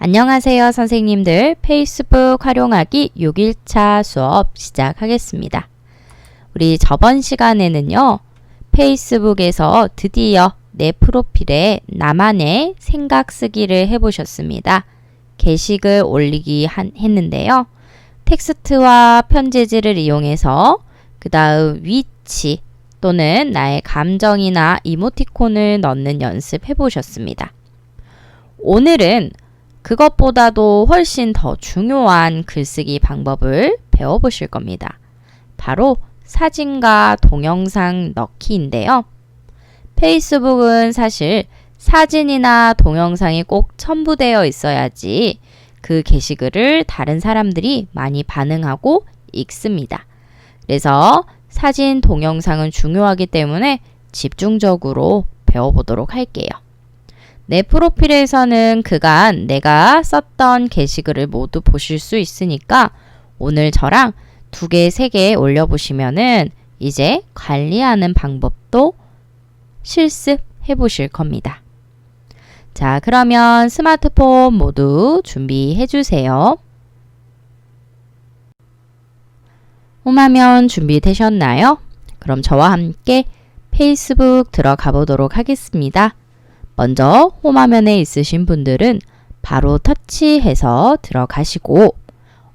안녕하세요, 선생님들. 페이스북 활용하기 6일차 수업 시작하겠습니다. 우리 저번 시간에는요, 페이스북에서 드디어 내 프로필에 나만의 생각 쓰기를 해보셨습니다. 게시글 올리기 했는데요. 텍스트와 편지지를 이용해서 그 다음 위치 또는 나의 감정이나 이모티콘을 넣는 연습 해보셨습니다. 오늘은 그것보다도 훨씬 더 중요한 글쓰기 방법을 배워보실 겁니다. 바로 사진과 동영상 넣기인데요. 페이스북은 사실 사진이나 동영상이 꼭 첨부되어 있어야지 그 게시글을 다른 사람들이 많이 반응하고 읽습니다. 그래서 사진, 동영상은 중요하기 때문에 집중적으로 배워보도록 할게요. 내 프로필에서는 그간 내가 썼던 게시글을 모두 보실 수 있으니까 오늘 저랑 2개, 3개 올려보시면은 이제 관리하는 방법도 실습해 보실 겁니다. 자, 그러면 스마트폰 모두 준비해 주세요. 홈화면 준비되셨나요? 그럼 저와 함께 페이스북 들어가 보도록 하겠습니다. 먼저 홈화면에 있으신 분들은 바로 터치해서 들어가시고,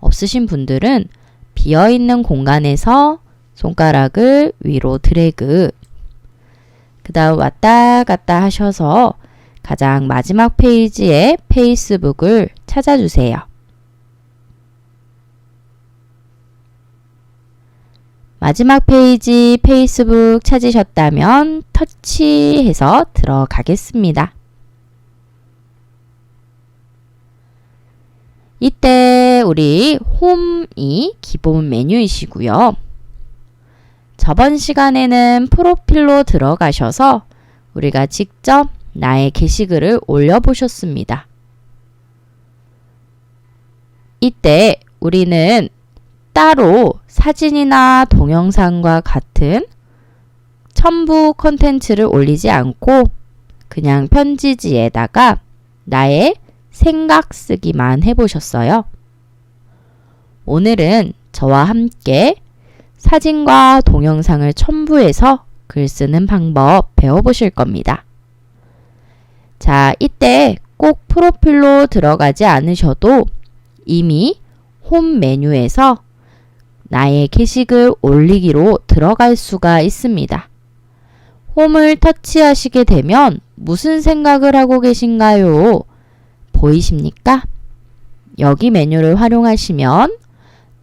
없으신 분들은 비어있는 공간에서 손가락을 위로 드래그, 그 다음 왔다 갔다 하셔서 가장 마지막 페이지에 페이스북을 찾아주세요. 마지막 페이지 페이스북 찾으셨다면 터치해서 들어가겠습니다. 이때 우리 홈이 기본 메뉴이시고요. 저번 시간에는 프로필로 들어가셔서 우리가 직접 나의 게시글을 올려보셨습니다. 이때 우리는 따로 사진이나 동영상과 같은 첨부 콘텐츠를 올리지 않고 그냥 편지지에다가 나의 생각 쓰기만 해보셨어요. 오늘은 저와 함께 사진과 동영상을 첨부해서 글 쓰는 방법 배워보실 겁니다. 자, 이때 꼭 프로필로 들어가지 않으셔도 이미 홈 메뉴에서 나의 게시글 올리기로 들어갈 수가 있습니다. 홈을 터치하시게 되면 무슨 생각을 하고 계신가요? 보이십니까? 여기 메뉴를 활용하시면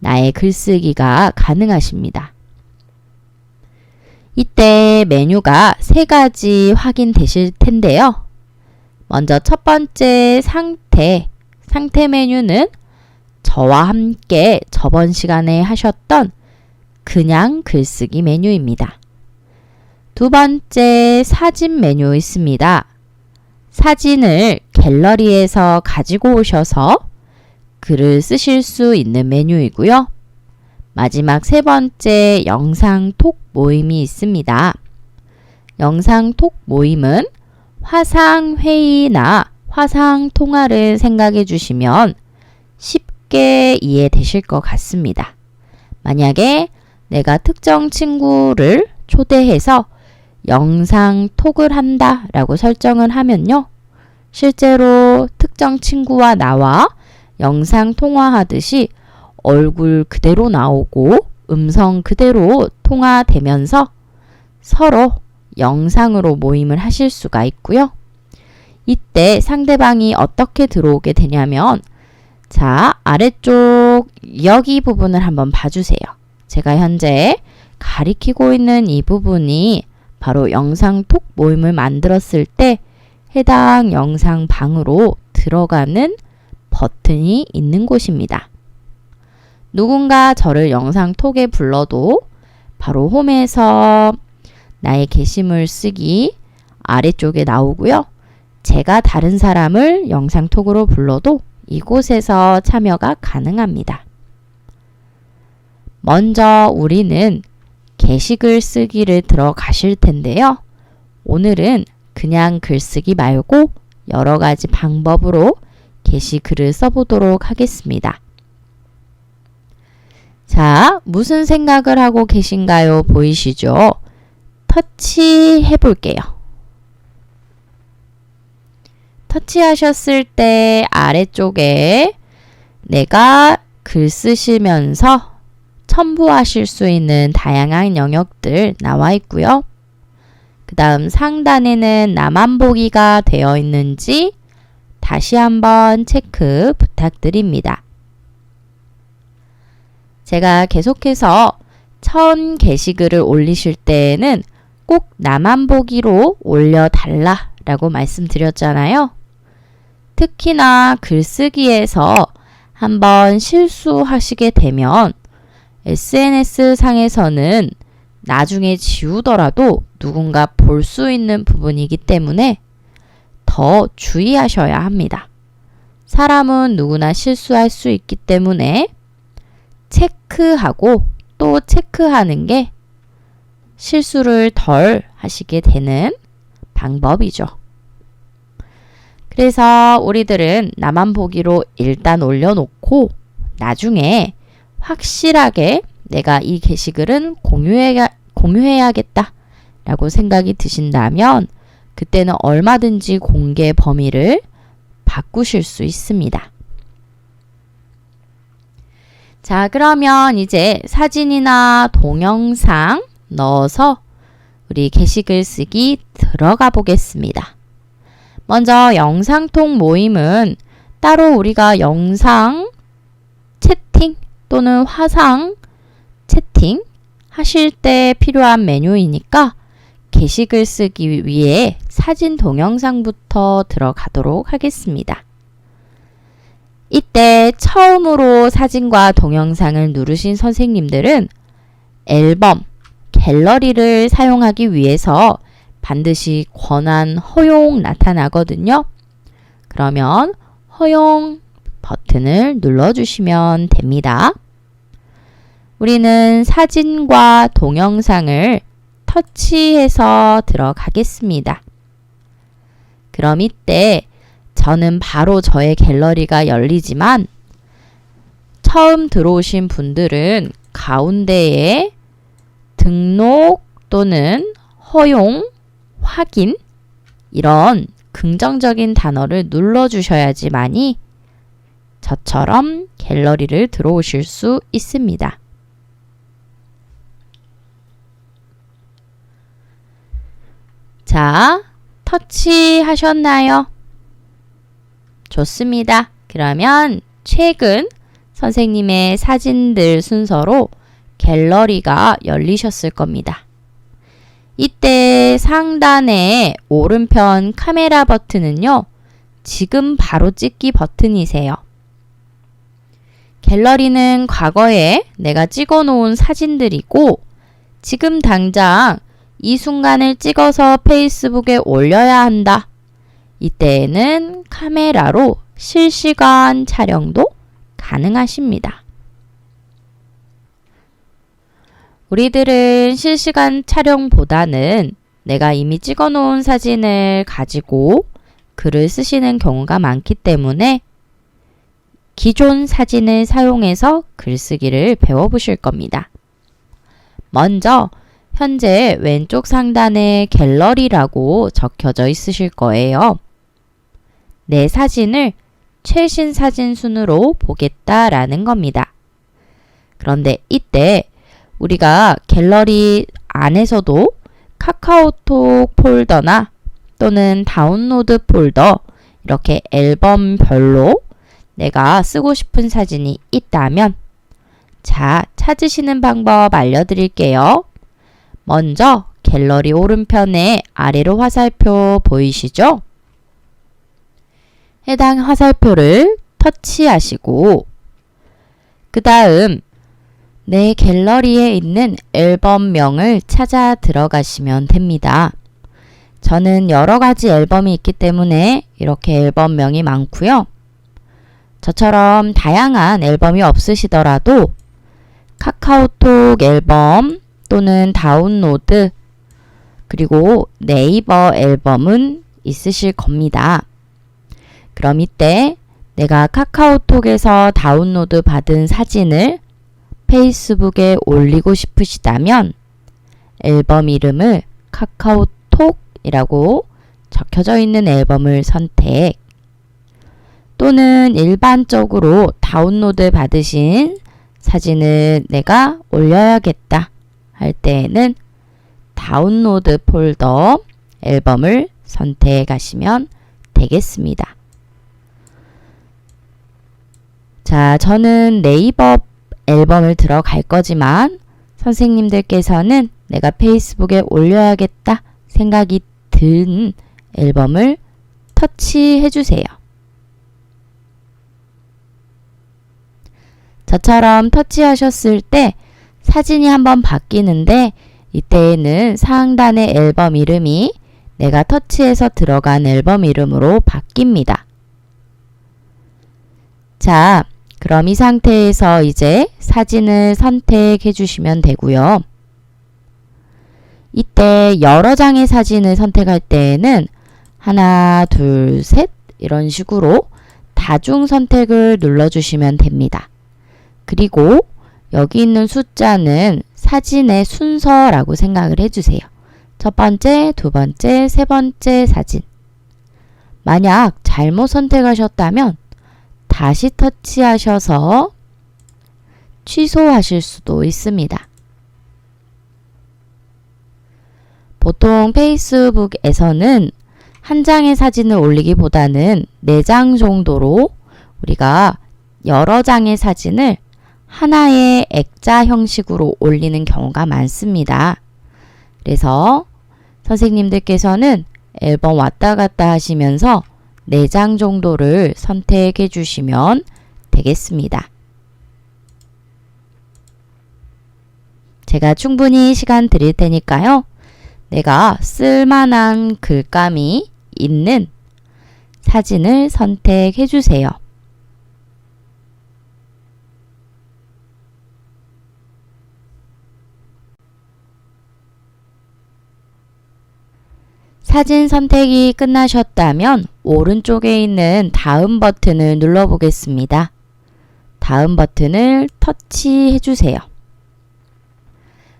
나의 글쓰기가 가능하십니다. 이때 메뉴가 3가지 확인되실 텐데요. 먼저 첫 번째 상태 메뉴는 저와 함께 저번 시간에 하셨던 그냥 글쓰기 메뉴입니다. 두 번째 사진 메뉴 있습니다. 사진을 갤러리에서 가지고 오셔서 글을 쓰실 수 있는 메뉴이고요. 마지막 3번째 영상 톡 모임이 있습니다. 영상 톡 모임은 화상 회의나 화상 통화를 생각해 주시면 쉽게 이해되실 것 같습니다. 만약에 내가 특정 친구를 초대해서 영상 톡을 한다 라고 설정을 하면요. 실제로 특정 친구와 나와 영상 통화하듯이 얼굴 그대로 나오고 음성 그대로 통화되면서 서로 영상으로 모임을 하실 수가 있고요. 이때 상대방이 어떻게 들어오게 되냐면, 자, 아래쪽 여기 부분을 한번 봐주세요. 제가 현재 가리키고 있는 이 부분이 바로 영상 톡 모임을 만들었을 때 해당 영상 방으로 들어가는 버튼이 있는 곳입니다. 누군가 저를 영상 톡에 불러도 바로 홈에서 나의 게시물 쓰기 아래쪽에 나오고요. 제가 다른 사람을 영상 톡으로 불러도 이곳에서 참여가 가능합니다. 먼저 우리는 게시글 쓰기를 들어가실 텐데요. 오늘은 그냥 글쓰기 말고 여러 가지 방법으로 게시글을 써보도록 하겠습니다. 자, 무슨 생각을 하고 계신가요? 보이시죠? 터치해 볼게요. 터치하셨을 때 아래쪽에 내가 글 쓰시면서 첨부하실 수 있는 다양한 영역들 나와 있고요. 그 다음 상단에는 나만 보기가 되어 있는지 다시 한번 체크 부탁드립니다. 제가 계속해서 처음 게시글을 올리실 때에는 꼭 나만 보기로 올려달라 라고 말씀드렸잖아요. 특히나 글쓰기에서 한번 실수하시게 되면 SNS 상에서는 나중에 지우더라도 누군가 볼 수 있는 부분이기 때문에 더 주의하셔야 합니다. 사람은 누구나 실수할 수 있기 때문에 체크하고 또 체크하는 게 실수를 덜 하시게 되는 방법이죠. 그래서 우리들은 나만 보기로 일단 올려놓고 나중에 확실하게 내가 이 게시글은 공유해야겠다 라고 생각이 드신다면 그때는 얼마든지 공개 범위를 바꾸실 수 있습니다. 자, 그러면 이제 사진이나 동영상 넣어서 우리 게시글 쓰기 들어가 보겠습니다. 먼저 영상통 모임은 따로 우리가 영상 채팅 또는 화상 채팅 하실 때 필요한 메뉴이니까 게시글 쓰기 위해 사진 동영상부터 들어가도록 하겠습니다. 이때 처음으로 사진과 동영상을 누르신 선생님들은 앨범, 갤러리를 사용하기 위해서 반드시 권한 허용 나타나거든요. 그러면 허용 버튼을 눌러주시면 됩니다. 우리는 사진과 동영상을 터치해서 들어가겠습니다. 그럼 이때 저는 바로 저의 갤러리가 열리지만 처음 들어오신 분들은 가운데에 등록 또는 허용, 확인 이런 긍정적인 단어를 눌러주셔야지만이 저처럼 갤러리를 들어오실 수 있습니다. 자, 터치하셨나요? 좋습니다. 그러면 최근 선생님의 사진들 순서로 갤러리가 열리셨을 겁니다. 이때 상단의 오른편 카메라 버튼은요, 지금 바로 찍기 버튼이세요. 갤러리는 과거에 내가 찍어 놓은 사진들이고 지금 당장 이 순간을 찍어서 페이스북에 올려야 한다. 이때에는 카메라로 실시간 촬영도 가능하십니다. 우리들은 실시간 촬영보다는 내가 이미 찍어 놓은 사진을 가지고 글을 쓰시는 경우가 많기 때문에 기존 사진을 사용해서 글쓰기를 배워보실 겁니다. 먼저 현재 왼쪽 상단에 갤러리라고 적혀져 있으실 거예요. 내 사진을 최신 사진 순으로 보겠다라는 겁니다. 그런데 이때 우리가 갤러리 안에서도 카카오톡 폴더나 또는 다운로드 폴더 이렇게 앨범별로 내가 쓰고 싶은 사진이 있다면 자, 찾으시는 방법 알려드릴게요. 먼저 갤러리 오른편에 아래로 화살표 보이시죠? 해당 화살표를 터치하시고 그 다음 내 갤러리에 있는 앨범명을 찾아 들어가시면 됩니다. 저는 여러 가지 앨범이 있기 때문에 이렇게 앨범명이 많고요. 저처럼 다양한 앨범이 없으시더라도 카카오톡 앨범 또는 다운로드 그리고 네이버 앨범은 있으실 겁니다. 그럼 이때 내가 카카오톡에서 다운로드 받은 사진을 페이스북에 올리고 싶으시다면 앨범 이름을 카카오톡이라고 적혀져 있는 앨범을 선택, 또는 일반적으로 다운로드 받으신 사진을 내가 올려야겠다 할 때에는 다운로드 폴더 앨범을 선택하시면 되겠습니다. 자, 저는 네이버 앨범을 들어갈 거지만 선생님들께서는 내가 페이스북에 올려야겠다 생각이 든 앨범을 터치해 주세요. 저처럼 터치하셨을 때 사진이 한번 바뀌는데 이때에는 상단의 앨범 이름이 내가 터치해서 들어간 앨범 이름으로 바뀝니다. 자, 그럼 이 상태에서 이제 사진을 선택해 주시면 되고요. 이때 여러 장의 사진을 선택할 때에는 하나, 둘, 셋 이런 식으로 다중 선택을 눌러주시면 됩니다. 그리고 여기 있는 숫자는 사진의 순서라고 생각을 해주세요. 첫 번째, 두 번째, 세 번째 사진. 만약 잘못 선택하셨다면 다시 터치하셔서 취소하실 수도 있습니다. 보통 페이스북에서는 한 장의 사진을 올리기보다는 4장 정도로 우리가 여러 장의 사진을 하나의 액자 형식으로 올리는 경우가 많습니다. 그래서 선생님들께서는 앨범 왔다 갔다 하시면서 4장 정도를 선택해 주시면 되겠습니다. 제가 충분히 시간 드릴 테니까요. 내가 쓸만한 글감이 있는 사진을 선택해 주세요. 사진 선택이 끝나셨다면 오른쪽에 있는 다음 버튼을 눌러보겠습니다. 다음 버튼을 터치해 주세요.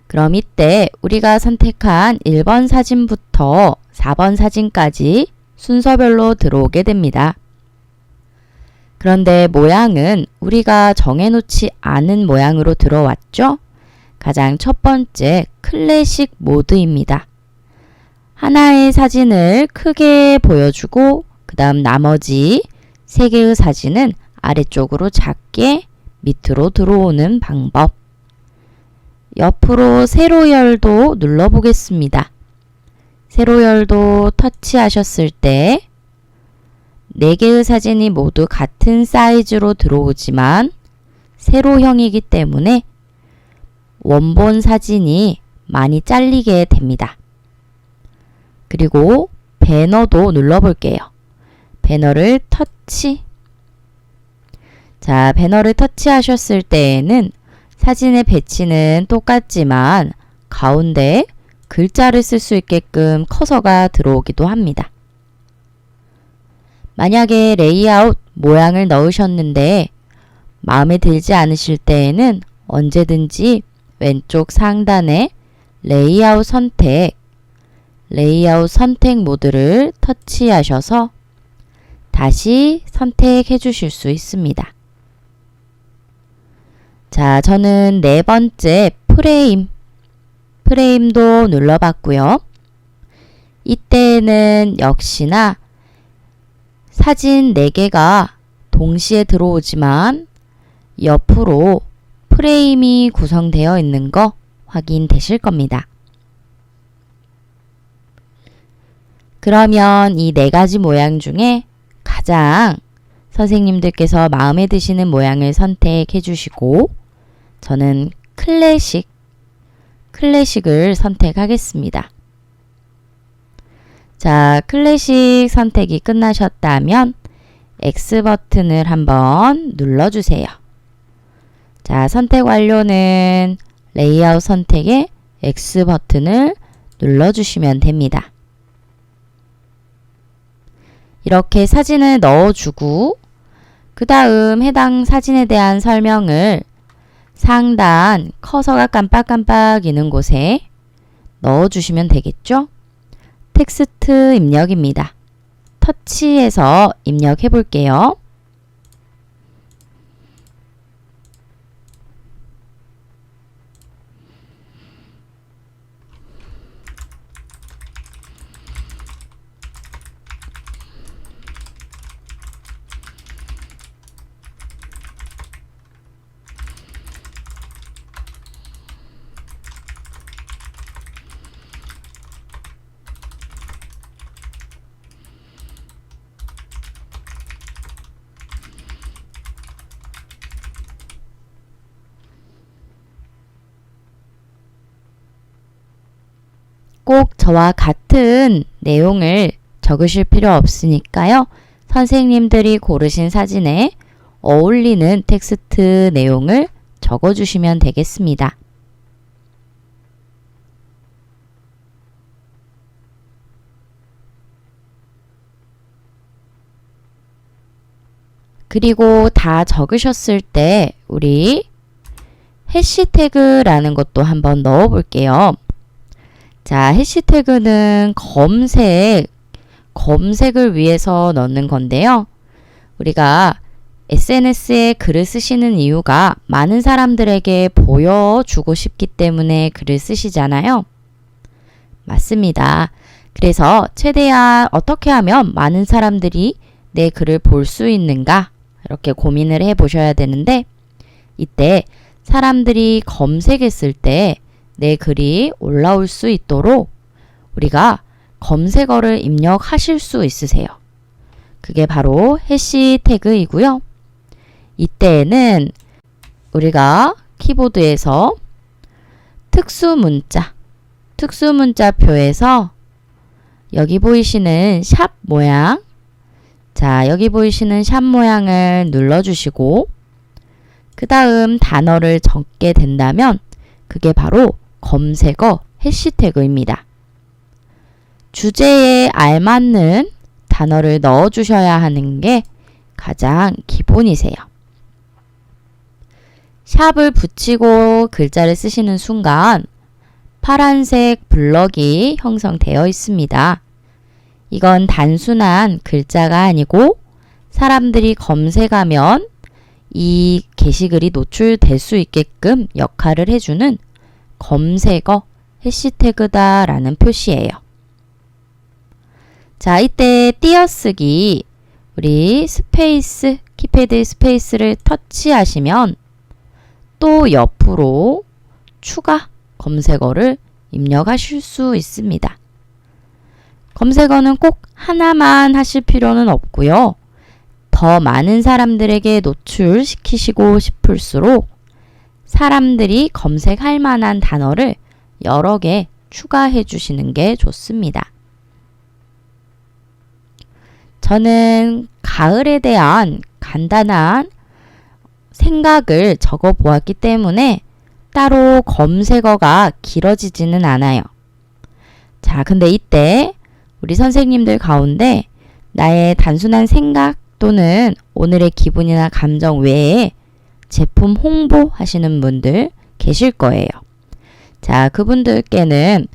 그럼 이때 우리가 선택한 1번 사진부터 4번 사진까지 순서별로 들어오게 됩니다. 그런데 모양은 우리가 정해놓지 않은 모양으로 들어왔죠? 가장 첫 번째 클래식 모드입니다. 하나의 사진을 크게 보여주고 그 다음 나머지 3개의 사진은 아래쪽으로 작게 밑으로 들어오는 방법. 옆으로 세로 열도 눌러보겠습니다. 세로 열도 터치하셨을 때 4개의 사진이 모두 같은 사이즈로 들어오지만 세로형이기 때문에 원본 사진이 많이 잘리게 됩니다. 그리고 배너도 눌러볼게요. 배너를 터치. 자, 배너를 터치하셨을 때에는 사진의 배치는 똑같지만 가운데 글자를 쓸 수 있게끔 커서가 들어오기도 합니다. 만약에 레이아웃 모양을 넣으셨는데 마음에 들지 않으실 때에는 언제든지 왼쪽 상단에 레이아웃 선택 모드를 터치하셔서 다시 선택해 주실 수 있습니다. 자, 저는 4번째 프레임도 눌러봤고요. 이때는 역시나 사진 4개가 동시에 들어오지만 옆으로 프레임이 구성되어 있는 거 확인되실 겁니다. 그러면 이 4가지 모양 중에 가장 선생님들께서 마음에 드시는 모양을 선택해 주시고 저는 클래식을 선택하겠습니다. 자, 클래식 선택이 끝나셨다면 X 버튼을 한번 눌러주세요. 자, 선택 완료는 레이아웃 선택에 X 버튼을 눌러주시면 됩니다. 이렇게 사진을 넣어주고 그 다음 해당 사진에 대한 설명을 상단 커서가 깜빡깜빡이는 곳에 넣어주시면 되겠죠? 텍스트 입력입니다. 터치해서 입력해 볼게요. 꼭 저와 같은 내용을 적으실 필요 없으니까요. 선생님들이 고르신 사진에 어울리는 텍스트 내용을 적어주시면 되겠습니다. 그리고 다 적으셨을 때 우리 해시태그라는 것도 한번 넣어 볼게요. 자, 해시태그는 검색을 위해서 넣는 건데요. 우리가 SNS에 글을 쓰시는 이유가 많은 사람들에게 보여주고 싶기 때문에 글을 쓰시잖아요. 맞습니다. 그래서 최대한 어떻게 하면 많은 사람들이 내 글을 볼 수 있는가 이렇게 고민을 해 보셔야 되는데 이때 사람들이 검색했을 때 내 글이 올라올 수 있도록 우리가 검색어를 입력하실 수 있으세요. 그게 바로 해시태그이고요. 이때에는 우리가 키보드에서 특수문자표에서 여기 보이시는 샵 모양, 자, 여기 보이시는 샵 모양을 눌러주시고 그 다음 단어를 적게 된다면 그게 바로 검색어 해시태그입니다. 주제에 알맞는 단어를 넣어주셔야 하는 게 가장 기본이세요. 샵을 붙이고 글자를 쓰시는 순간 파란색 블럭이 형성되어 있습니다. 이건 단순한 글자가 아니고 사람들이 검색하면 이 게시글이 노출될 수 있게끔 역할을 해주는 검색어 해시태그다라는 표시예요. 자, 이때 띄어쓰기 우리 스페이스, 키패드 스페이스를 터치하시면 또 옆으로 추가 검색어를 입력하실 수 있습니다. 검색어는 꼭 하나만 하실 필요는 없고요. 더 많은 사람들에게 노출시키시고 싶을수록 사람들이 검색할 만한 단어를 여러 개 추가해 주시는 게 좋습니다. 저는 가을에 대한 간단한 생각을 적어 보았기 때문에 따로 검색어가 길어지지는 않아요. 자, 근데 이때 우리 선생님들 가운데 나의 단순한 생각 또는 오늘의 기분이나 감정 외에 제품 홍보 하시는 분들 계실 거예요. 자, 그분들께는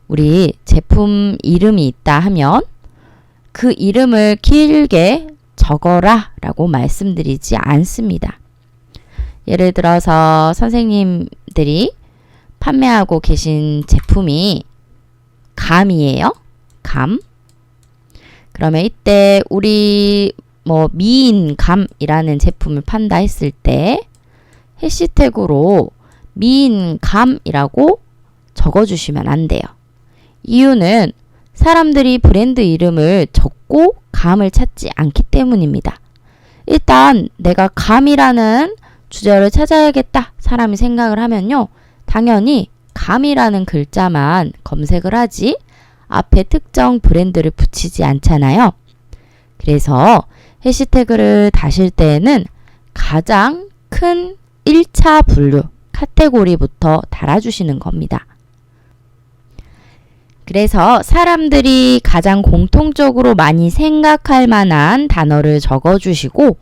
우리 제품 이름이 있다 하면 그 이름을 길게 적어라 라고 말씀드리지 않습니다. 예를 들어서 선생님들이 판매하고 계신 제품이 감이에요. 감. 그러면 이때 우리 미인감이라는 제품을 판다 했을 때 해시태그로 미인감이라고 적어주시면 안 돼요. 이유는 사람들이 브랜드 이름을 적고 감을 찾지 않기 때문입니다. 일단 내가 감이라는 주제를 찾아야겠다 사람이 생각을 하면요. 당연히 감이라는 글자만 검색을 하지 앞에 특정 브랜드를 붙이지 않잖아요. 그래서 해시태그를 다실 때에는 가장 큰 1차 분류 카테고리부터 달아주시는 겁니다. 그래서 사람들이 가장 공통적으로 많이 생각할 만한 단어를 적어주시고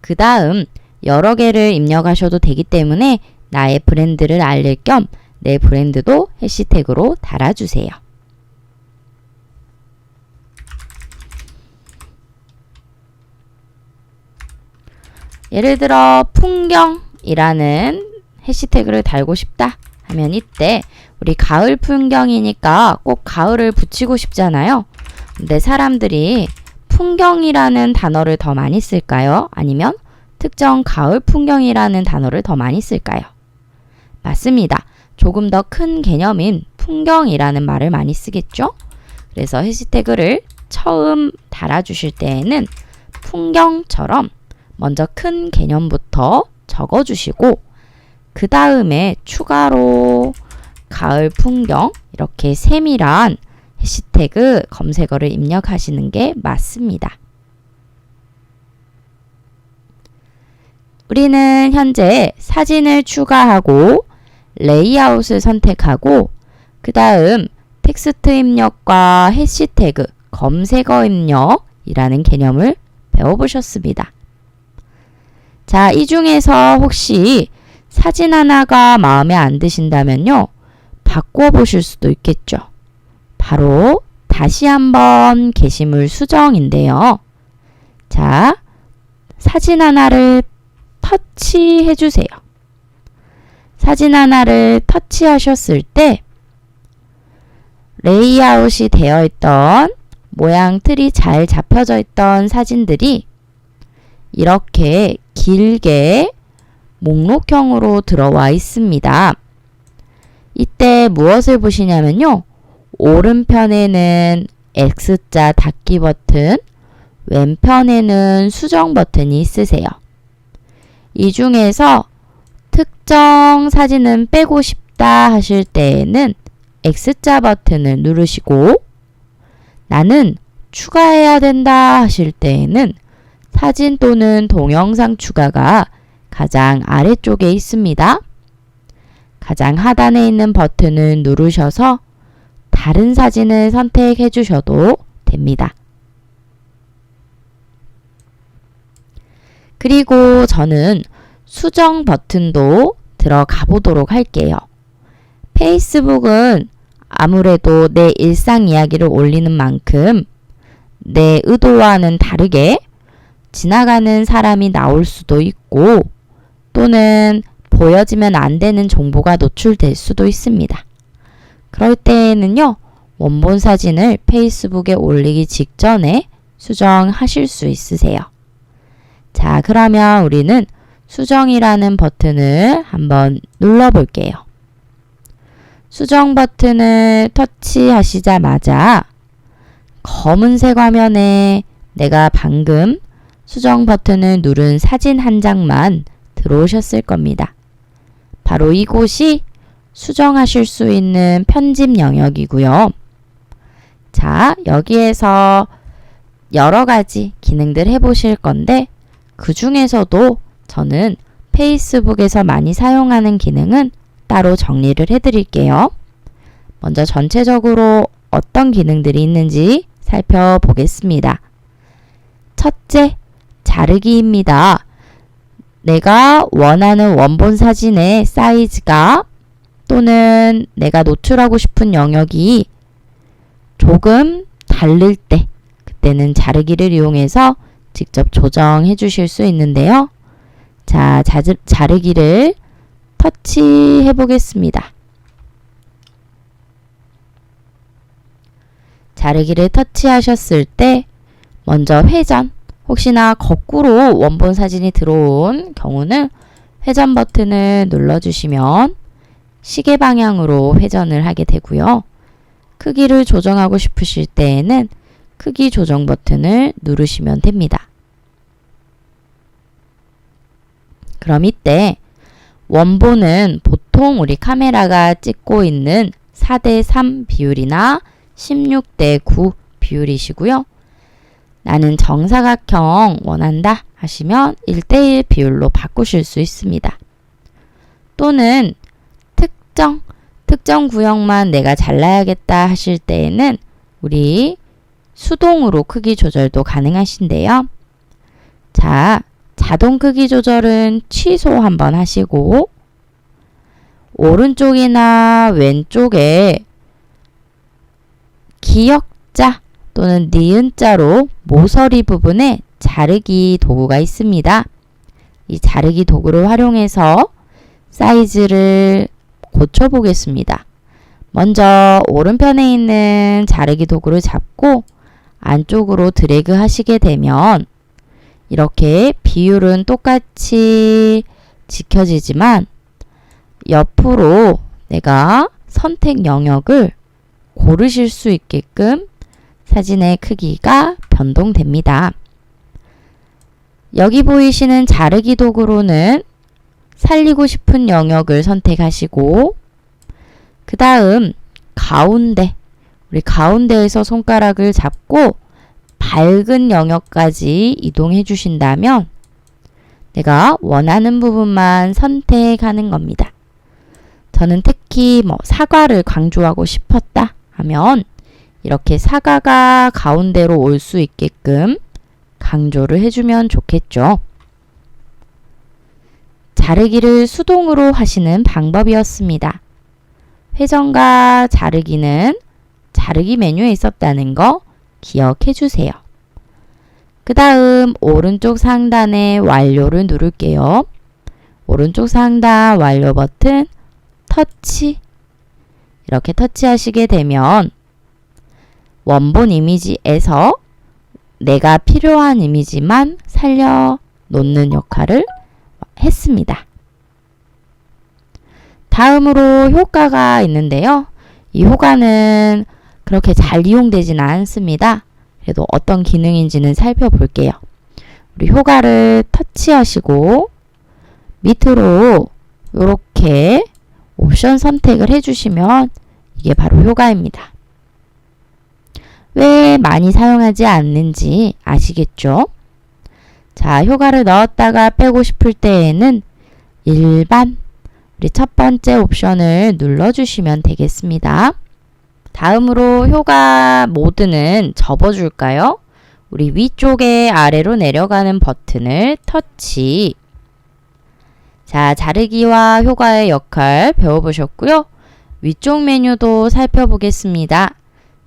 그 다음 여러 개를 입력하셔도 되기 때문에 나의 브랜드를 알릴 겸 내 브랜드도 해시태그로 달아주세요. 예를 들어 풍경이라는 해시태그를 달고 싶다 하면 이때 우리 가을 풍경이니까 꼭 가을을 붙이고 싶잖아요. 근데 사람들이 풍경이라는 단어를 더 많이 쓸까요? 아니면 특정 가을 풍경이라는 단어를 더 많이 쓸까요? 맞습니다. 조금 더 큰 개념인 풍경이라는 말을 많이 쓰겠죠? 그래서 해시태그를 처음 달아주실 때에는 풍경처럼 먼저 큰 개념부터 적어주시고 그 다음에 추가로 가을 풍경 이렇게 세밀한 해시태그 검색어를 입력하시는 게 맞습니다. 우리는 현재 사진을 추가하고 레이아웃을 선택하고 그 다음 텍스트 입력과 해시태그 검색어 입력이라는 개념을 배워보셨습니다. 자, 이 중에서 혹시 사진 하나가 마음에 안 드신다면요. 바꿔보실 수도 있겠죠. 바로 다시 한번 게시물 수정인데요. 자, 사진 하나를 터치해 주세요. 사진 하나를 터치하셨을 때 레이아웃이 되어 있던 모양 틀이 잘 잡혀져 있던 사진들이 이렇게 길게 목록형으로 들어와 있습니다. 이때 무엇을 보시냐면요. 오른편에는 X자 닫기 버튼, 왼편에는 수정 버튼이 있으세요. 이 중에서 특정 사진은 빼고 싶다 하실 때에는 X자 버튼을 누르시고 나는 추가해야 된다 하실 때에는 사진 또는 동영상 추가가 가장 아래쪽에 있습니다. 가장 하단에 있는 버튼을 누르셔서 다른 사진을 선택해 주셔도 됩니다. 그리고 저는 수정 버튼도 들어가 보도록 할게요. 페이스북은 아무래도 내 일상 이야기를 올리는 만큼 내 의도와는 다르게 지나가는 사람이 나올 수도 있고 또는 보여지면 안 되는 정보가 노출될 수도 있습니다. 그럴 때에는요. 원본 사진을 페이스북에 올리기 직전에 수정하실 수 있으세요. 자, 그러면 우리는 수정이라는 버튼을 한번 눌러볼게요. 수정 버튼을 터치하시자마자 검은색 화면에 내가 방금 수정 버튼을 누른 사진 한 장만 들어오셨을 겁니다. 바로 이곳이 수정하실 수 있는 편집 영역이고요. 자, 여기에서 여러 가지 기능들 해보실 건데 그 중에서도 저는 페이스북에서 많이 사용하는 기능은 따로 정리를 해드릴게요. 먼저 전체적으로 어떤 기능들이 있는지 살펴보겠습니다. 첫째, 자르기입니다. 내가 원하는 원본 사진의 사이즈가 또는 내가 노출하고 싶은 영역이 조금 다를 때 그때는 자르기를 이용해서 직접 조정해 주실 수 있는데요. 자, 자르기를 터치해 보겠습니다. 자르기를 터치하셨을 때 먼저 회전, 혹시나 거꾸로 원본 사진이 들어온 경우는 회전 버튼을 눌러주시면 시계 방향으로 회전을 하게 되고요. 크기를 조정하고 싶으실 때에는 크기 조정 버튼을 누르시면 됩니다. 그럼 이때 원본은 보통 우리 카메라가 찍고 있는 4:3 비율이나 16:9 비율이시고요. 나는 정사각형 원한다 하시면 1:1 비율로 바꾸실 수 있습니다. 또는 특정 구역만 내가 잘라야겠다 하실 때에는 우리 수동으로 크기 조절도 가능하신데요. 자, 자동 크기 조절은 취소 한번 하시고 오른쪽이나 왼쪽에 기역자 또는 니은자로 모서리 부분에 자르기 도구가 있습니다. 이 자르기 도구를 활용해서 사이즈를 고쳐보겠습니다. 먼저 오른편에 있는 자르기 도구를 잡고 안쪽으로 드래그 하시게 되면 이렇게 비율은 똑같이 지켜지지만 옆으로 내가 선택 영역을 고르실 수 있게끔 사진의 크기가 변동됩니다. 여기 보이시는 자르기 도구로는 살리고 싶은 영역을 선택하시고 그 다음 가운데, 우리 가운데에서 손가락을 잡고 밝은 영역까지 이동해 주신다면 내가 원하는 부분만 선택하는 겁니다. 저는 특히 사과를 강조하고 싶었다 하면 이렇게 사과가 가운데로 올 수 있게끔 강조를 해주면 좋겠죠. 자르기를 수동으로 하시는 방법이었습니다. 회전과 자르기는 자르기 메뉴에 있었다는 거 기억해 주세요. 그 다음 오른쪽 상단에 완료를 누를게요. 오른쪽 상단 완료 버튼 터치, 이렇게 터치하시게 되면 원본 이미지에서 내가 필요한 이미지만 살려 놓는 역할을 했습니다. 다음으로 효과가 있는데요. 이 효과는 그렇게 잘 이용되지는 않습니다. 그래도 어떤 기능인지는 살펴볼게요. 우리 효과를 터치하시고 밑으로 이렇게 옵션 선택을 해주시면 이게 바로 효과입니다. 왜 많이 사용하지 않는지 아시겠죠? 자, 효과를 넣었다가 빼고 싶을 때에는 일반, 우리 첫 번째 옵션을 눌러주시면 되겠습니다. 다음으로 효과 모드는 접어줄까요? 우리 위쪽에 아래로 내려가는 버튼을 터치. 자, 자르기와 효과의 역할 배워보셨고요. 위쪽 메뉴도 살펴보겠습니다.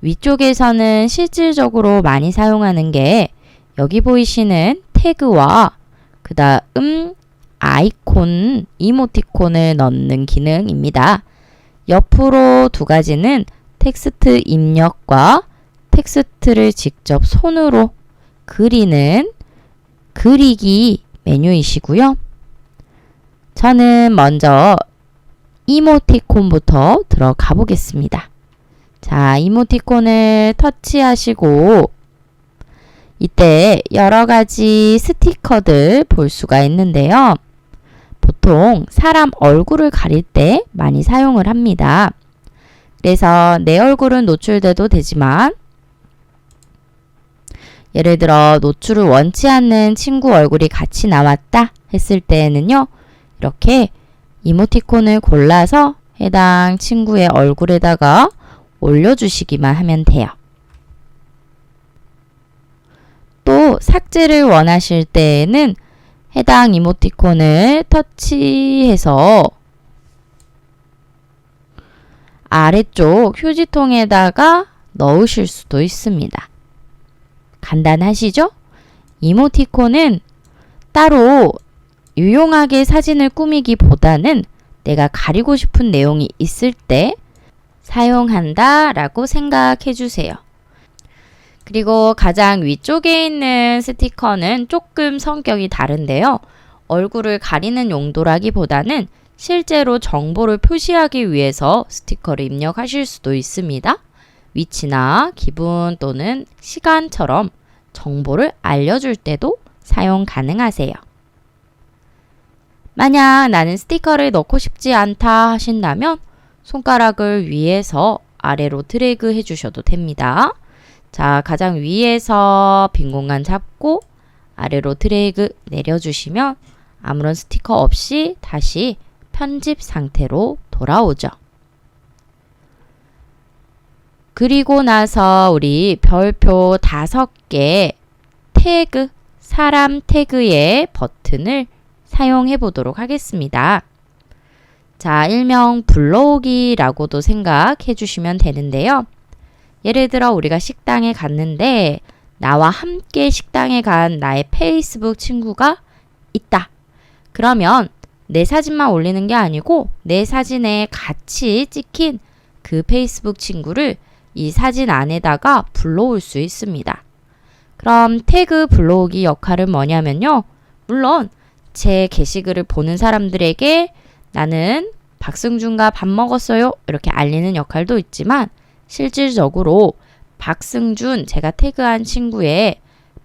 위쪽에서는 실질적으로 많이 사용하는 게 여기 보이시는 태그와 그 다음 아이콘, 이모티콘을 넣는 기능입니다. 옆으로 두 가지는 텍스트 입력과 텍스트를 직접 손으로 그리는 그리기 메뉴이시고요. 저는 먼저 이모티콘부터 들어가 보겠습니다. 자, 이모티콘을 터치하시고 이때 여러 가지 스티커들 볼 수가 있는데요. 보통 사람 얼굴을 가릴 때 많이 사용을 합니다. 그래서 내 얼굴은 노출돼도 되지만 예를 들어 노출을 원치 않는 친구 얼굴이 같이 나왔다 했을 때에는요. 이렇게 이모티콘을 골라서 해당 친구의 얼굴에다가 올려주시기만 하면 돼요. 또 삭제를 원하실 때에는 해당 이모티콘을 터치해서 아래쪽 휴지통에다가 넣으실 수도 있습니다. 간단하시죠? 이모티콘은 따로 유용하게 사진을 꾸미기보다는 내가 가리고 싶은 내용이 있을 때 사용한다 라고 생각해 주세요. 그리고 가장 위쪽에 있는 스티커는 조금 성격이 다른데요. 얼굴을 가리는 용도라기보다는 실제로 정보를 표시하기 위해서 스티커를 입력하실 수도 있습니다. 위치나 기분 또는 시간처럼 정보를 알려줄 때도 사용 가능하세요. 만약 나는 스티커를 넣고 싶지 않다 하신다면 손가락을 위에서 아래로 드래그 해주셔도 됩니다. 자, 가장 위에서 빈 공간 잡고 아래로 드래그 내려주시면 아무런 스티커 없이 다시 편집 상태로 돌아오죠. 그리고 나서 우리 별표 5개 태그 사람 태그의 버튼을 사용해 보도록 하겠습니다. 자, 일명 불러오기라고도 생각해 주시면 되는데요. 예를 들어 우리가 식당에 갔는데 나와 함께 식당에 간 나의 페이스북 친구가 있다. 그러면 내 사진만 올리는 게 아니고 내 사진에 같이 찍힌 그 페이스북 친구를 이 사진 안에다가 불러올 수 있습니다. 그럼 태그 불러오기 역할은 뭐냐면요. 물론 제 게시글을 보는 사람들에게 나는 박승준과 밥 먹었어요 이렇게 알리는 역할도 있지만 실질적으로 박승준 제가 태그한 친구의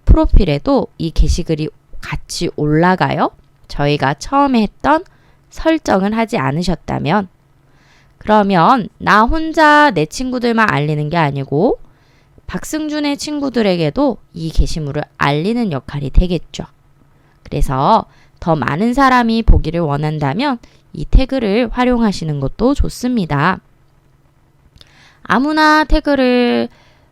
프로필에도 이 게시글이 같이 올라가요. 저희가 처음에 했던 설정을 하지 않으셨다면 그러면 나 혼자 내 친구들만 알리는 게 아니고 박승준의 친구들에게도 이 게시물을 알리는 역할이 되겠죠. 그래서 더 많은 사람이 보기를 원한다면 이 태그를 활용하시는 것도 좋습니다. 아무나 태그를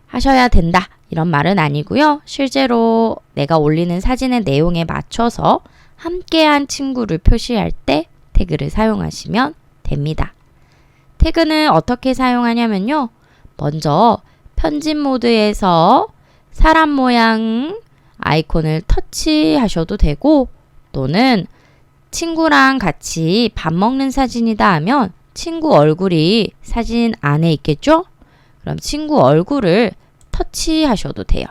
하셔야 된다 이런 말은 아니고요. 실제로 내가 올리는 사진의 내용에 맞춰서 함께한 친구를 표시할 때 태그를 사용하시면 됩니다. 태그는 어떻게 사용하냐면요. 먼저 편집 모드에서 사람 모양 아이콘을 터치하셔도 되고 또는 친구랑 같이 밥 먹는 사진이다 하면 친구 얼굴이 사진 안에 있겠죠? 그럼 친구 얼굴을 터치하셔도 돼요.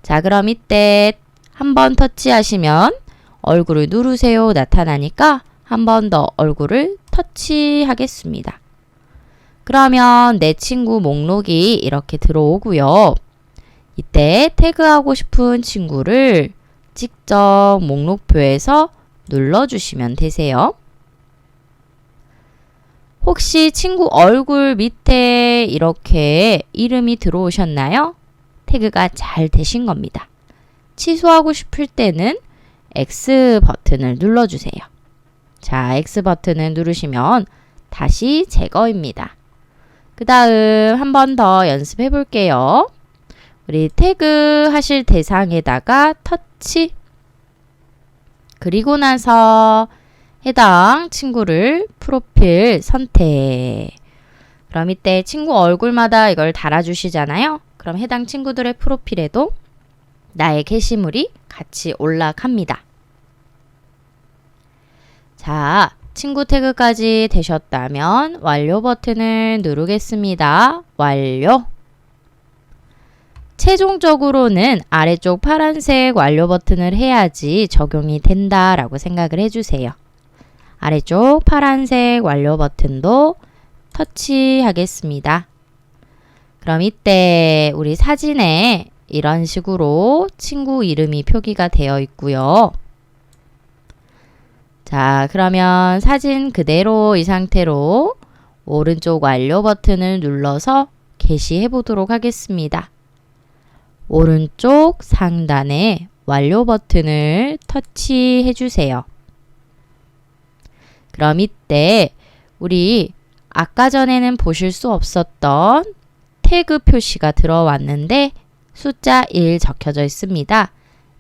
자, 그럼 이때 한번 터치하시면 얼굴을 누르세요 나타나니까 한 번 더 얼굴을 터치하겠습니다. 그러면 내 친구 목록이 이렇게 들어오고요. 이때 태그하고 싶은 친구를 직접 목록표에서 눌러주시면 되세요. 혹시 친구 얼굴 밑에 이렇게 이름이 들어오셨나요? 태그가 잘 되신 겁니다. 취소하고 싶을 때는 X 버튼을 눌러주세요. 자, X 버튼을 누르시면 다시 제거입니다. 그 다음 한 번 더 연습해 볼게요. 우리 태그 하실 대상에다가 터치 그리고 나서 해당 친구를 프로필 선택. 그럼 이때 친구 얼굴마다 이걸 달아주시잖아요. 그럼 해당 친구들의 프로필에도 나의 게시물이 같이 올라갑니다. 자, 친구 태그까지 되셨다면 완료 버튼을 누르겠습니다. 완료. 최종적으로는 아래쪽 파란색 완료 버튼을 해야지 적용이 된다라고 생각을 해주세요. 아래쪽 파란색 완료 버튼도 터치하겠습니다. 그럼 이때 우리 사진에 이런 식으로 친구 이름이 표기가 되어 있고요. 자, 그러면 사진 그대로 이 상태로 오른쪽 완료 버튼을 눌러서 게시해 보도록 하겠습니다. 오른쪽 상단에 완료 버튼을 터치해 주세요. 그럼 이때 우리 아까 전에는 보실 수 없었던 태그 표시가 들어왔는데 숫자 1 적혀져 있습니다.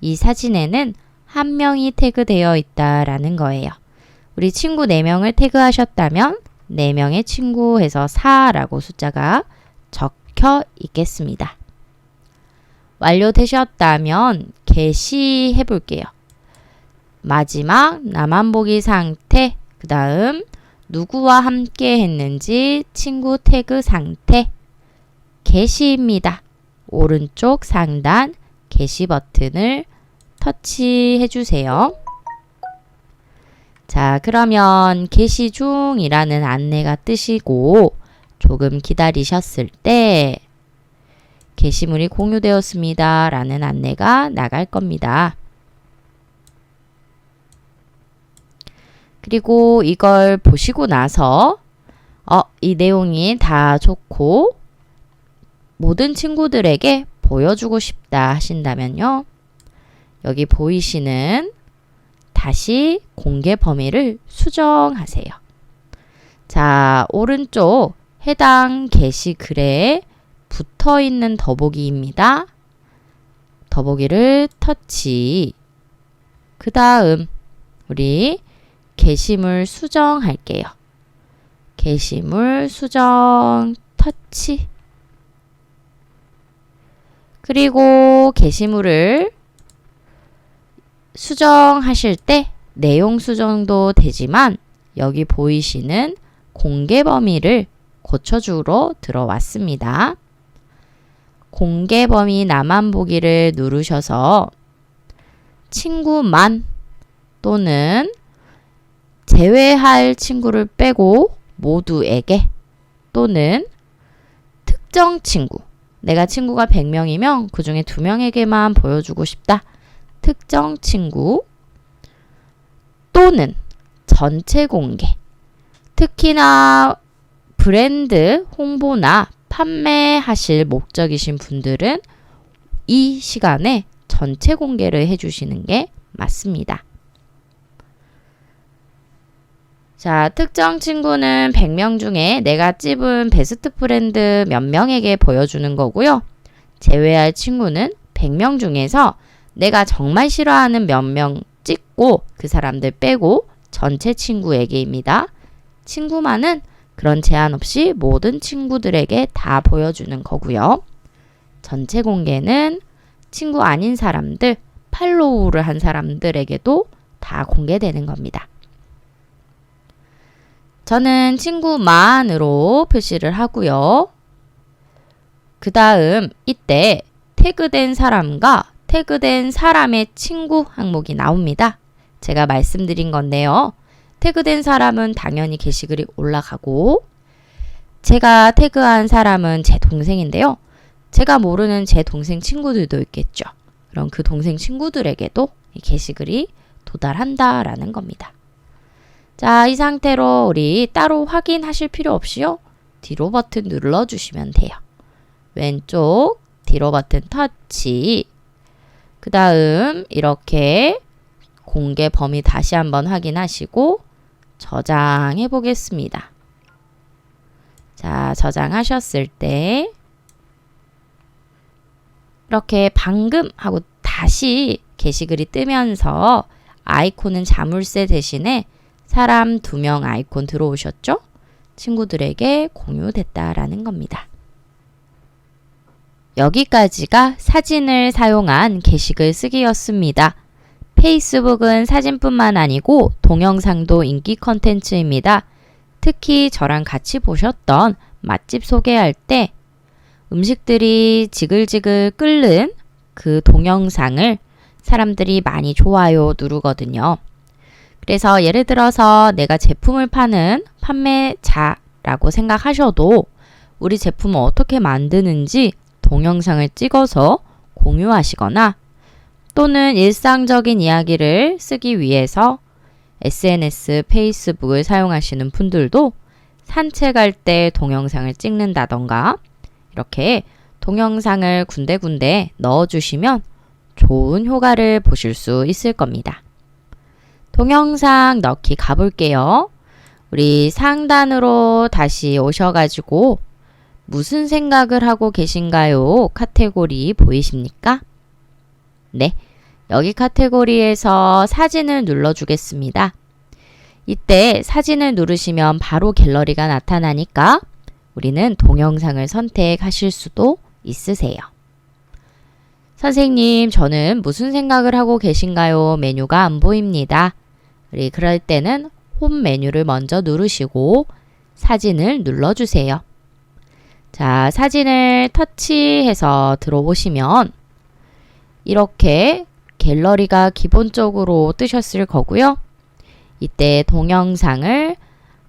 이 사진에는 한 명이 태그되어 있다라는 거예요. 우리 친구 4명을 태그하셨다면 4명의 친구 해서 4라고 숫자가 적혀 있겠습니다. 완료되셨다면 게시해 볼게요. 마지막 나만 보기 상태, 그 다음 누구와 함께 했는지 친구 태그 상태, 게시입니다. 오른쪽 상단 게시 버튼을 터치해 주세요. 자, 그러면 게시 중이라는 안내가 뜨시고 조금 기다리셨을 때 게시물이 공유되었습니다 라는 안내가 나갈 겁니다. 그리고 이걸 보시고 나서 이 내용이 다 좋고 모든 친구들에게 보여주고 싶다 하신다면요. 여기 보이시는 다시 공개 범위를 수정하세요. 자, 오른쪽 해당 게시글에 붙어 있는 더보기입니다. 더보기를 터치. 그 다음 우리 게시물 수정할게요. 게시물 수정 터치. 그리고 게시물을 수정하실 때 내용 수정도 되지만 여기 보이시는 공개 범위를 고쳐주러 들어왔습니다. 공개 범위 나만 보기를 누르셔서 친구만 또는 제외할 친구를 빼고 모두에게 또는 특정 친구, 내가 친구가 100명이면 그 중에 2명에게만 보여주고 싶다. 특정 친구 또는 전체 공개. 특히나 브랜드 홍보나 판매하실 목적이신 분들은 이 시간에 전체 공개를 해주시는 게 맞습니다. 자, 특정 친구는 100명 중에 내가 찝은 베스트 프렌드 몇 명에게 보여주는 거고요. 제외할 친구는 100명 중에서 내가 정말 싫어하는 몇 명 찍고 그 사람들 빼고 전체 친구에게입니다. 친구만은 그런 제한 없이 모든 친구들에게 다 보여주는 거고요. 전체 공개는 친구 아닌 사람들, 팔로우를 한 사람들에게도 다 공개되는 겁니다. 저는 친구만으로 표시를 하고요. 그 다음 이때 태그된 사람과 태그된 사람의 친구 항목이 나옵니다. 제가 말씀드린 건데요. 태그된 사람은 당연히 게시글이 올라가고 제가 태그한 사람은 제 동생인데요. 제가 모르는 제 동생 친구들도 있겠죠. 그럼 그 동생 친구들에게도 이 게시글이 도달한다라는 겁니다. 자, 이 상태로 우리 따로 확인하실 필요 없이요. 뒤로 버튼 눌러주시면 돼요. 왼쪽 뒤로 버튼 터치. 그 다음 이렇게 공개 범위 다시 한번 확인하시고 저장해 보겠습니다. 자, 저장하셨을 때 이렇게 방금 하고 다시 게시글이 뜨면서 아이콘은 자물쇠 대신에 사람 2명 아이콘 들어오셨죠? 친구들에게 공유됐다라는 겁니다. 여기까지가 사진을 사용한 게시글 쓰기였습니다. 페이스북은 사진뿐만 아니고 동영상도 인기 컨텐츠입니다. 특히 저랑 같이 보셨던 맛집 소개할 때 음식들이 지글지글 끓는 그 동영상을 사람들이 많이 좋아요 누르거든요. 그래서 예를 들어서 내가 제품을 파는 판매자라고 생각하셔도 우리 제품을 어떻게 만드는지 동영상을 찍어서 공유하시거나 또는 일상적인 이야기를 쓰기 위해서 SNS, 페이스북을 사용하시는 분들도 산책할 때 동영상을 찍는다던가 이렇게 동영상을 군데군데 넣어주시면 좋은 효과를 보실 수 있을 겁니다. 동영상 넣기 가볼게요. 우리 상단으로 다시 오셔가지고 무슨 생각을 하고 계신가요? 카테고리 보이십니까? 네, 여기 카테고리에서 사진을 눌러주겠습니다. 이때 사진을 누르시면 바로 갤러리가 나타나니까 우리는 동영상을 선택하실 수도 있으세요. 선생님, 저는 무슨 생각을 하고 계신가요? 메뉴가 안 보입니다. 우리 그럴 때는 홈 메뉴를 먼저 누르시고 사진을 눌러주세요. 자, 사진을 터치해서 들어오시면 이렇게 갤러리가 기본적으로 뜨셨을 거고요. 이때 동영상을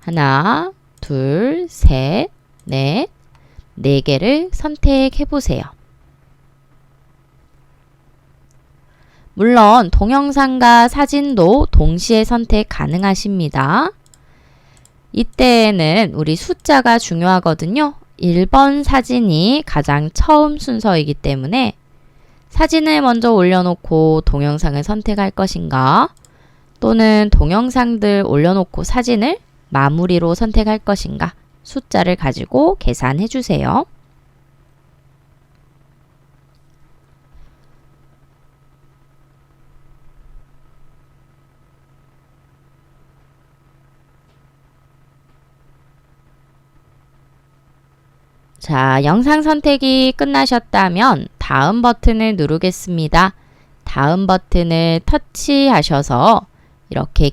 하나, 둘, 셋, 넷, 4개를 선택해 보세요. 물론 동영상과 사진도 동시에 선택 가능하십니다. 이때는 우리 숫자가 중요하거든요. 1번 사진이 가장 처음 순서이기 때문에 사진을 먼저 올려놓고 동영상을 선택할 것인가 또는 동영상들 올려놓고 사진을 마무리로 선택할 것인가 숫자를 가지고 계산해 주세요. 자, 영상 선택이 끝나셨다면 다음 버튼을 누르겠습니다. 다음 버튼을 터치하셔서 이렇게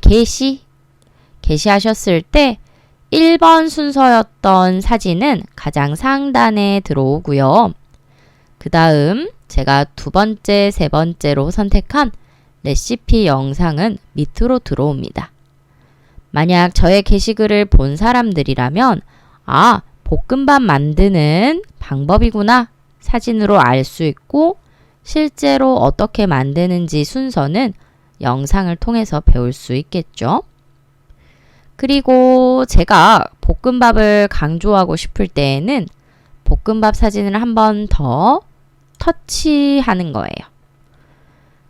게시하셨을 때 1번 순서였던 사진은 가장 상단에 들어오고요. 그 다음 제가 두 번째, 세 번째로 선택한 레시피 영상은 밑으로 들어옵니다. 만약 저의 게시글을 본 사람들이라면 아, 볶음밥 만드는 방법이구나 사진으로 알 수 있고 실제로 어떻게 만드는지 순서는 영상을 통해서 배울 수 있겠죠. 그리고 제가 볶음밥을 강조하고 싶을 때에는 볶음밥 사진을 한 번 더 터치하는 거예요.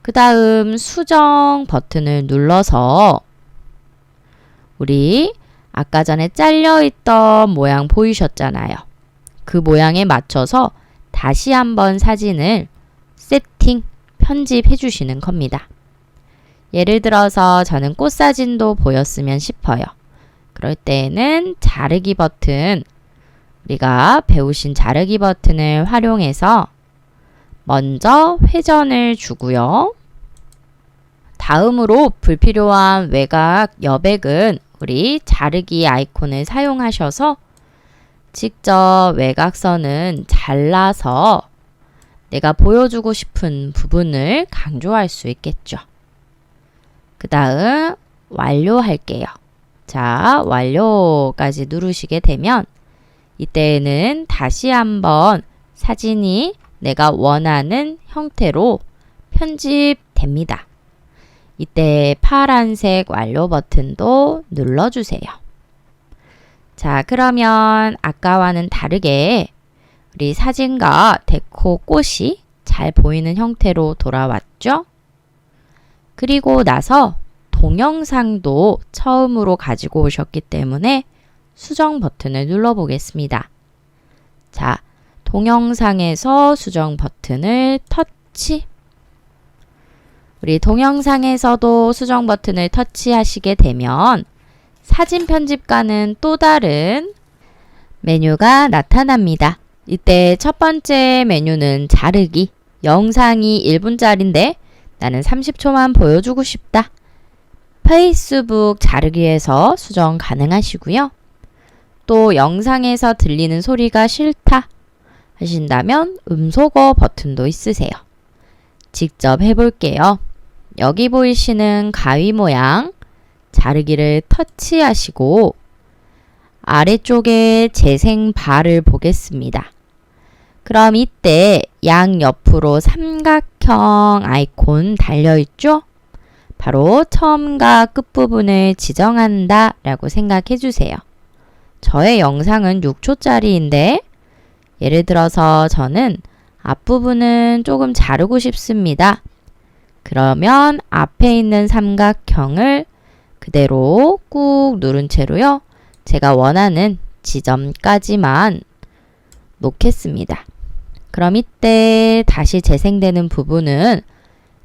그 다음 수정 버튼을 눌러서 우리 아까 전에 잘려있던 모양 보이셨잖아요. 그 모양에 맞춰서 다시 한번 사진을 세팅, 편집해 주시는 겁니다. 예를 들어서 저는 꽃사진도 보였으면 싶어요. 그럴 때에는 자르기 버튼, 우리가 배우신 자르기 버튼을 활용해서 먼저 회전을 주고요. 다음으로 불필요한 외곽, 여백은 우리 자르기 아이콘을 사용하셔서 직접 외곽선은 잘라서 내가 보여주고 싶은 부분을 강조할 수 있겠죠. 그 다음 완료할게요. 자, 완료까지 누르시게 되면 이때는 다시 한번 사진이 내가 원하는 형태로 편집됩니다. 이때 파란색 완료 버튼도 눌러주세요. 자, 그러면 아까와는 다르게 우리 사진과 데코 꽃이 잘 보이는 형태로 돌아왔죠? 그리고 나서 동영상도 처음으로 가지고 오셨기 때문에 수정 버튼을 눌러보겠습니다. 자, 동영상에서 수정 버튼을 터치. 우리 동영상에서도 수정 버튼을 터치하시게 되면 사진 편집과는 또 다른 메뉴가 나타납니다. 이때 첫 번째 메뉴는 자르기. 영상이 1분짜리인데 나는 30초만 보여주고 싶다. 페이스북 자르기에서 수정 가능하시고요. 또 영상에서 들리는 소리가 싫다 하신다면 음소거 버튼도 있으세요. 직접 해볼게요. 여기 보이시는 가위 모양 자르기를 터치하시고 아래쪽에 재생 바를 보겠습니다. 그럼 이때 양옆으로 삼각형 아이콘 달려있죠? 바로 처음과 끝부분을 지정한다 라고 생각해 주세요. 저의 영상은 6초짜리인데 예를 들어서 저는 앞부분은 조금 자르고 싶습니다. 그러면 앞에 있는 삼각형을 그대로 꾹 누른 채로요. 제가 원하는 지점까지만 놓겠습니다. 그럼 이때 다시 재생되는 부분은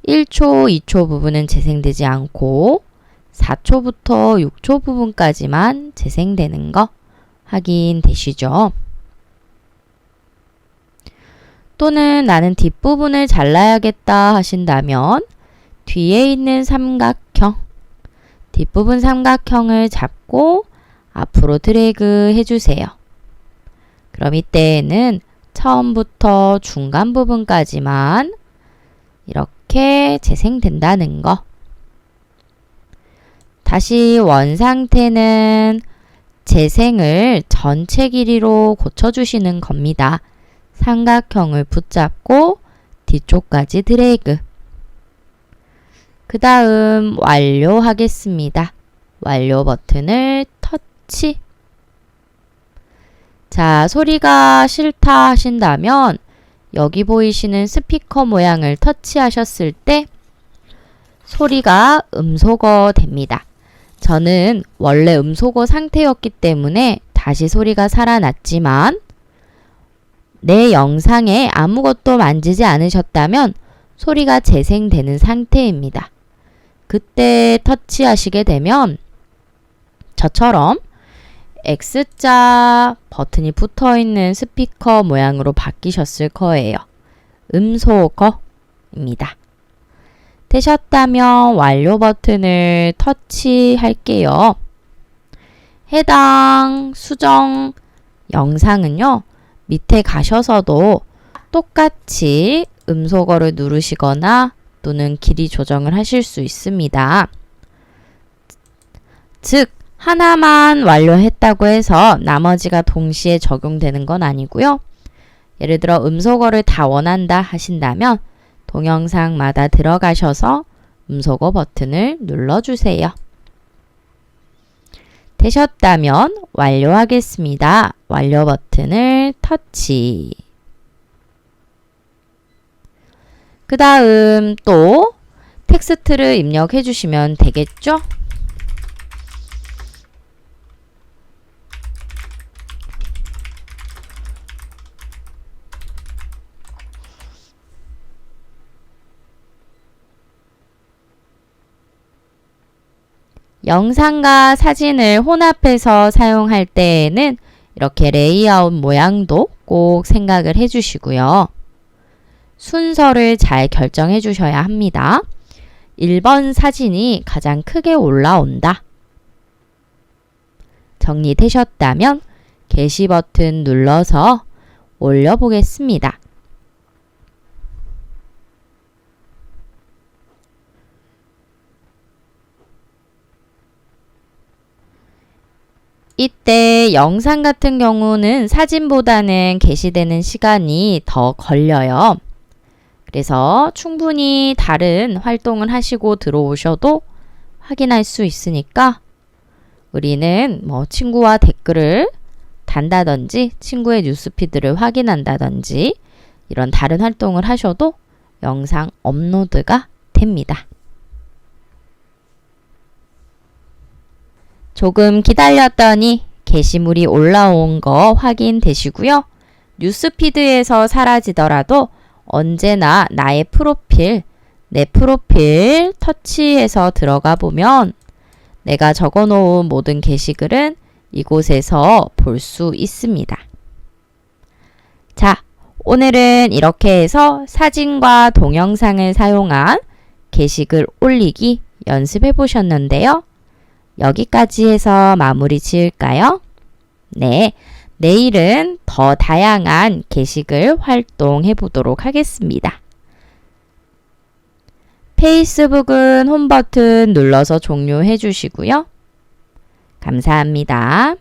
1초, 2초 부분은 재생되지 않고 4초부터 6초 부분까지만 재생되는 거 확인되시죠? 또는 나는 뒷부분을 잘라야겠다 하신다면 뒤에 있는 삼각형, 뒷부분 삼각형을 잡고 앞으로 드래그 해주세요. 그럼 이때에는 처음부터 중간 부분까지만 이렇게 재생된다는 거. 다시 원상태는 재생을 전체 길이로 고쳐주시는 겁니다. 삼각형을 붙잡고 뒤쪽까지 드래그. 그 다음 완료하겠습니다. 완료 버튼을 터치. 자, 소리가 싫다 하신다면 여기 보이시는 스피커 모양을 터치하셨을 때 소리가 음소거 됩니다. 저는 원래 음소거 상태였기 때문에 다시 소리가 살아났지만 내 영상에 아무것도 만지지 않으셨다면 소리가 재생되는 상태입니다. 그때 터치하시게 되면 저처럼 X자 버튼이 붙어 있는 스피커 모양으로 바뀌셨을 거예요. 음소거입니다. 되셨다면 완료 버튼을 터치할게요. 해당 수정 영상은요, 밑에 가셔서도 똑같이 음소거를 누르시거나 또는 길이 조정을 하실 수 있습니다. 즉, 하나만 완료했다고 해서 나머지가 동시에 적용되는 건 아니고요. 예를 들어 음소거를 다 원한다 하신다면 동영상마다 들어가셔서 음소거 버튼을 눌러주세요. 되셨다면 완료하겠습니다. 완료 버튼을 터치. 그 다음 또 텍스트를 입력해 주시면 되겠죠? 영상과 사진을 혼합해서 사용할 때에는 이렇게 레이아웃 모양도 꼭 생각을 해주시고요. 순서를 잘 결정해 주셔야 합니다. 1번 사진이 가장 크게 올라온다. 정리되셨다면 게시 버튼 눌러서 올려보겠습니다. 이때 영상 같은 경우는 사진보다는 게시되는 시간이 더 걸려요. 그래서 충분히 다른 활동을 하시고 들어오셔도 확인할 수 있으니까 우리는 친구와 댓글을 단다든지 친구의 뉴스피드를 확인한다든지 이런 다른 활동을 하셔도 영상 업로드가 됩니다. 조금 기다렸더니 게시물이 올라온 거 확인되시고요. 뉴스피드에서 사라지더라도 언제나 나의 프로필, 내 프로필 터치해서 들어가 보면 내가 적어 놓은 모든 게시글은 이곳에서 볼 수 있습니다. 자, 오늘은 이렇게 해서 사진과 동영상을 사용한 게시글 올리기 연습해 보셨는데요. 여기까지 해서 마무리 지을까요? 네, 내일은 더 다양한 게시글 활동해 보도록 하겠습니다. 페이스북은 홈 버튼 눌러서 종료해 주시고요. 감사합니다.